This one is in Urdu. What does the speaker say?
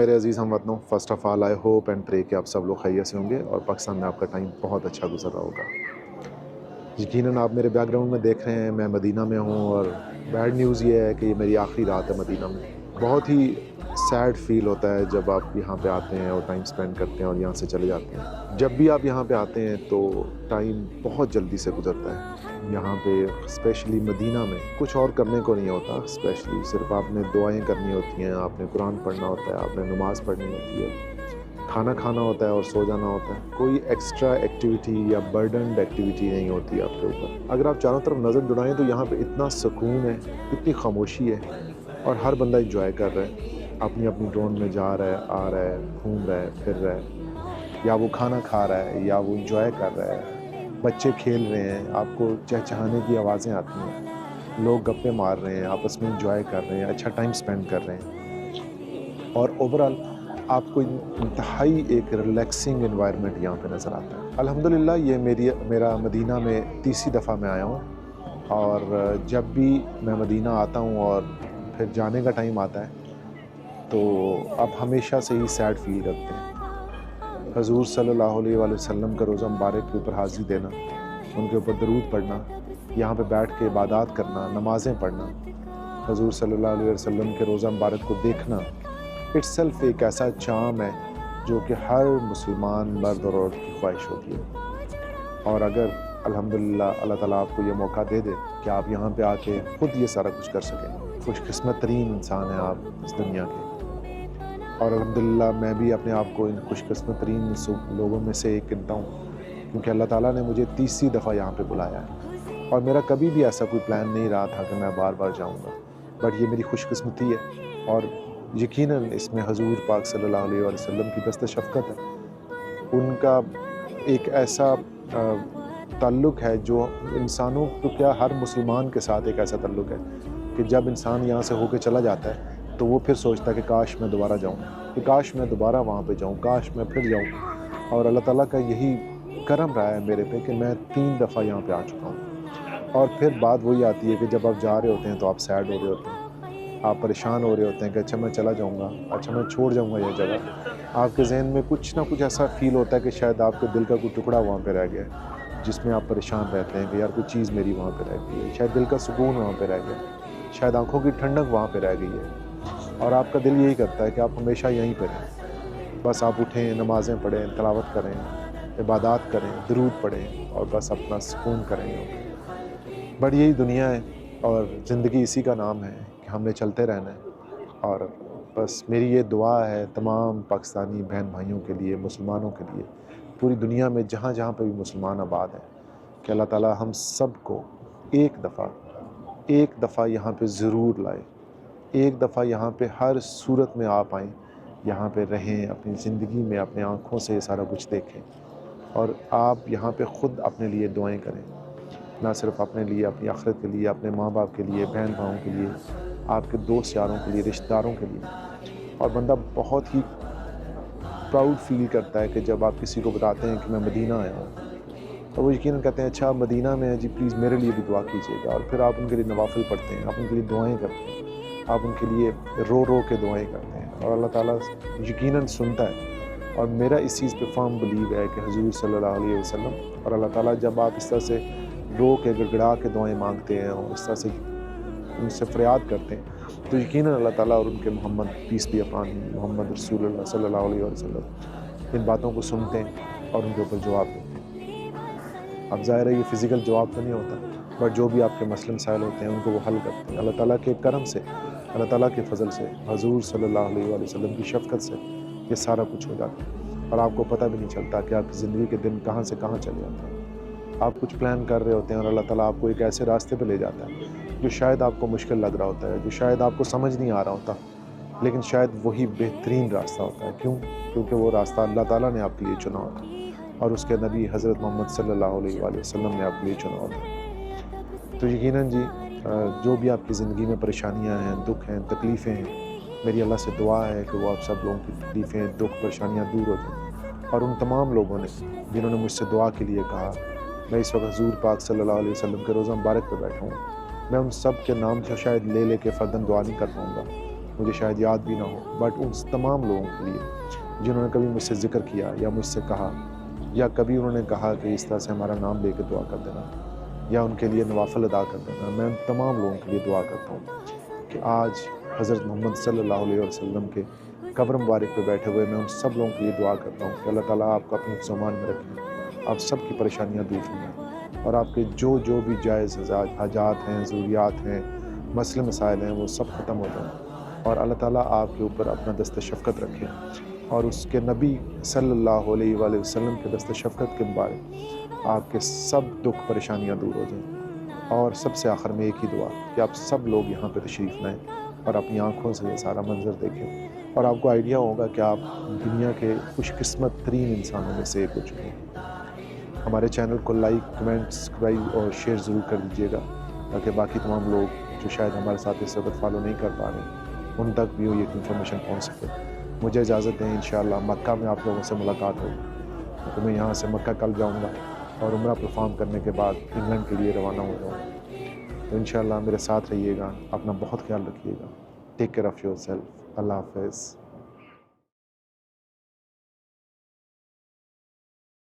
میرے عزیز ہم وطنوں، first of all I hope and پرے کہ آپ سب لوگ خیریت سے ہوں گے اور پاکستان میں آپ کا ٹائم بہت اچھا گزر رہا ہوگا۔ یقیناً آپ میرے بیک گراؤنڈ میں دیکھ رہے ہیں میں مدینہ میں ہوں، اور بیڈ نیوز یہ ہے کہ یہ میری آخری رات ہے مدینہ میں۔ بہت ہی سیڈ فیل ہوتا ہے جب آپ یہاں پہ آتے ہیں اور ٹائم سپینڈ کرتے ہیں اور یہاں سے چلے جاتے ہیں۔ جب بھی آپ یہاں پہ آتے ہیں تو ٹائم بہت جلدی سے گزرتا ہے یہاں پہ، اسپیشلی مدینہ میں کچھ اور کرنے کو نہیں ہوتا، اسپیشلی صرف آپ نے دعائیں کرنی ہوتی ہیں، آپ نے قرآن پڑھنا ہوتا ہے، آپ نے نماز پڑھنی ہوتی ہے، کھانا کھانا ہوتا ہے اور سو جانا ہوتا ہے۔ کوئی ایکسٹرا ایکٹیویٹی یا برڈنڈ ایکٹیویٹی نہیں ہوتی آپ کے اوپر۔ اگر آپ چاروں طرف نظر دوڑائیں تو یہاں پہ اتنا سکون ہے، اتنی خاموشی ہے، اور ہر بندہ انجوائے کر رہا ہے، اپنی اپنی ڈرون میں جا رہا ہے، آ رہا ہے، گھوم رہا ہے، پھر رہا ہے، یا وہ کھانا کھا رہا ہے یا وہ انجوائے کر رہا ہے، بچے کھیل رہے ہیں، آپ کو چہچہانے کی آوازیں آتی ہیں، لوگ گپے مار رہے ہیں، آپس میں انجوائے کر رہے ہیں، اچھا ٹائم سپینڈ کر رہے ہیں، اور اوورآل آپ کو انتہائی ایک ریلیکسنگ انوائرمنٹ یہاں پہ نظر آتا ہے۔ الحمدللہ یہ میرا مدینہ میں تیسری دفعہ میں آیا ہوں، اور جب بھی میں مدینہ آتا ہوں اور پھر جانے کا ٹائم آتا ہے تو اب ہمیشہ سے ہی سیڈ فیل کرتے ہیں۔ حضور صلی اللہ علیہ وآلہ وسلم کا روزہ مبارک کے اوپر حاضری دینا، ان کے اوپر درود پڑھنا، یہاں پہ بیٹھ کے عبادات کرنا، نمازیں پڑھنا، حضور صلی اللہ علیہ وسلم کے روزہ مبارک کو دیکھنا، اٹ سیلف ایک ایسا چام ہے جو کہ ہر مسلمان مرد اور عورت کی خواہش ہوتی ہے۔ اور اگر الحمدللہ اللہ تعالیٰ آپ کو یہ موقع دے دے کہ آپ یہاں پہ آ کے خود یہ سارا کچھ کر سکیں، خوش قسمت ترین انسان ہیں آپ اس دنیا کے۔ اور الحمدللہ میں بھی اپنے آپ کو ان خوش قسمت ترین لوگوں میں سے ایک گنتا ہوں، کیونکہ اللہ تعالیٰ نے مجھے تیسری دفعہ یہاں پہ بلایا ہے، اور میرا کبھی بھی ایسا کوئی پلان نہیں رہا تھا کہ میں بار بار جاؤں گا، بٹ یہ میری خوش قسمتی ہے، اور یقیناً اس میں حضور پاک صلی اللہ علیہ وآلہ وسلم کی دست شفقت ہے، ان کا ایک ایسا تعلق ہے جو انسانوں کو کیا ہر مسلمان کے ساتھ ایک ایسا تعلق ہے کہ جب انسان یہاں سے ہو کے چلا جاتا ہے تو وہ پھر سوچتا ہے کہ کاش میں دوبارہ جاؤں، کہ کاش میں دوبارہ وہاں پہ جاؤں، کاش میں پھر جاؤں۔ اور اللہ تعالیٰ کا یہی کرم رہا ہے میرے پہ کہ میں 3 دفعہ یہاں پہ آ چکا ہوں۔ اور پھر بات وہی آتی ہے کہ جب آپ جا رہے ہوتے ہیں تو آپ سیڈ ہو رہے ہوتے ہیں، آپ پریشان ہو رہے ہوتے ہیں کہ اچھا میں چلا جاؤں گا، اچھا میں چھوڑ جاؤں گا یہ جگہ۔ آپ کے ذہن میں کچھ نہ کچھ ایسا فیل ہوتا ہے کہ شاید آپ کے دل کا کوئی ٹکڑا وہاں پہ رہ گیا ہے، جس میں آپ پریشان رہتے ہیں کہ یار کوئی چیز میری وہاں پہ رہ گئی ہے، شاید دل کا سکون وہاں پہ رہ گیا ہے، شاید آنکھوں کی ٹھنڈک وہاں پہ رہ گئی ہے، اور آپ کا دل یہی کرتا ہے کہ آپ ہمیشہ یہیں پہ رہیں، بس آپ اٹھیں، نمازیں پڑھیں، تلاوت کریں، عبادات کریں، درود پڑھیں، اور بس اپنا سکون کریں۔ بٹ یہی دنیا ہے اور زندگی اسی کا نام ہے کہ ہم نے چلتے رہنا ہے، اور بس میری یہ دعا ہے تمام پاکستانی بہن بھائیوں کے لیے، مسلمانوں کے لیے، پوری دنیا میں جہاں جہاں پہ بھی مسلمان آباد ہیں، کہ اللہ تعالیٰ ہم سب کو ایک دفعہ یہاں پہ ضرور لائے، ایک دفعہ یہاں پہ ہر صورت میں آپ آئیں، یہاں پہ رہیں، اپنی زندگی میں اپنے آنکھوں سے یہ سارا کچھ دیکھیں، اور آپ یہاں پہ خود اپنے لیے دعائیں کریں، نہ صرف اپنے لیے، اپنی آخرت کے لیے، اپنے ماں باپ کے لیے، بہن بھائیوں کے لیے، آپ کے دوست یاروں کے لیے، رشتہ داروں کے لیے۔ اور بندہ بہت ہی پراؤڈ فیل کرتا ہے کہ جب آپ کسی کو بتاتے ہیں کہ میں مدینہ آیا ہوں، تو وہ یقیناً کہتے ہیں اچھا مدینہ میں ہے جی، پلیز میرے لیے بھی دعا کیجیے گا، اور پھر آپ ان کے لیے نوافل پڑھتے ہیں، آپ ان کے لیے دعائیں کرتے ہیں، آپ ان کے لیے رو رو کے دعائیں کرتے ہیں، اور اللہ تعالیٰ یقیناً سنتا ہے۔ اور میرا اس چیز پہ فرم بلیو ہے کہ حضور صلی اللہ علیہ وسلم اور اللہ تعالیٰ جب آپ اس طرح سے رو کے گڑگڑا کے دعائیں مانگتے ہیں اور اس طرح سے ان سے فریاد کرتے ہیں، تو یقیناً اللہ تعالیٰ اور ان کے محمد پیس بی اپان محمد رسول اللہ صلی اللہ علیہ وسلم ان باتوں کو سنتے ہیں اور ان کے اوپر جواب دیتے ہیں۔ اب ظاہر ہے یہ فزیکل جواب تو نہیں ہوتا، بٹ جو بھی آپ کے مسئلے مسائل ہوتے ہیں ان کو وہ حل کرتے ہیں۔ اللہ تعالیٰ کے کرم سے، اللہ تعالیٰ کے فضل سے، حضور صلی اللہ علیہ وآلہ وسلم کی شفقت سے یہ سارا کچھ ہو جاتا ہے، اور آپ کو پتہ بھی نہیں چلتا کہ آپ کی زندگی کے دن کہاں سے کہاں چلے جاتے ہیں۔ آپ کچھ پلان کر رہے ہوتے ہیں اور اللہ تعالیٰ آپ کو ایک ایسے راستے پہ لے جاتا ہے جو شاید آپ کو مشکل لگ رہا ہوتا ہے، جو شاید آپ کو سمجھ نہیں آ رہا ہوتا، لیکن شاید وہی بہترین راستہ ہوتا ہے۔ کیونکہ وہ راستہ اللہ تعالیٰ نے آپ کے لیے چنا ہوتا ہے، اور اس کے نبی حضرت محمد صلی اللہ علیہ وآلہ وسلم نے آپ کے لیے چنا ہوتا ہے۔ تو یقیناً جی جو بھی آپ کی زندگی میں پریشانیاں ہیں، دکھ ہیں، تکلیفیں ہیں، میری اللہ سے دعا ہے کہ وہ آپ سب لوگوں کی تکلیفیں، دکھ، پریشانیاں دور ہو جائیں۔ اور ان تمام لوگوں نے جنہوں نے مجھ سے دعا کے لیے کہا، میں اس وقت حضور پاک صلی اللہ علیہ وسلم کے روزہ مبارک پہ بیٹھا ہوں، میں ان سب کے نام سے شاید لے کے فرداً دعا نہیں کر پاؤں گا، مجھے شاید یاد بھی نہ ہو، بٹ ان تمام لوگوں کے لیے جنہوں نے کبھی مجھ سے ذکر کیا یا مجھ سے کہا، یا کبھی انہوں نے کہا کہ اس طرح سے ہمارا نام لے کے دعا کر دینا، یا ان کے لیے نوافل ادا کر دینا، میں ان تمام لوگوں کے لیے دعا کرتا ہوں کہ آج حضرت محمد صلی اللہ علیہ وسلم کے قبر مبارک پہ بیٹھے ہوئے میں ان سب لوگوں کے لیے دعا کرتا ہوں کہ اللہ تعالیٰ آپ کو اپنے سامان میں رکھیں، آپ سب کی پریشانیاں دور فرمائیں، اور آپ کے جو بھی جائز حاجات ہیں، ضروریات ہیں، مسئلے مسائل ہیں، وہ سب ختم ہو جائیں، اور اللہ تعالیٰ آپ کے اوپر اپنا دست شفقت رکھے، اور اس کے نبی صلی اللہ علیہ وآلہ وسلم کے دست شفقت کے مبارک آپ کے سب دکھ پریشانیاں دور ہو جائیں۔ اور سب سے آخر میں ایک ہی دعا کہ آپ سب لوگ یہاں پہ تشریف لائیں اور اپنی آنکھوں سے یہ سارا منظر دیکھیں، اور آپ کو آئیڈیا ہوگا کہ آپ دنیا کے خوش قسمت ترین انسانوں میں سے ایک ہو چکے ہیں۔ ہمارے چینل کو لائک، کمنٹ، سبسکرائب اور شیئر ضرور کر دیجیے گا، تاکہ باقی تمام لوگ جو شاید ہمارے ساتھ اس وقت فالو نہیں کر پا رہے ان تک بھی یہ انفارمیشن پہنچ سکے۔ مجھے اجازت دیں، انشاءاللہ مکہ میں آپ لوگوں سے ملاقات ہوگی، تو میں یہاں سے مکہ کل جاؤں گا اور عمرہ پرفارم کرنے کے بعد انگلینڈ کے لیے روانہ ہو جاؤں گا۔ تو انشاءاللہ میرے ساتھ رہیے گا، اپنا بہت خیال رکھیے گا۔ Take care of yourself. اللہ حافظ۔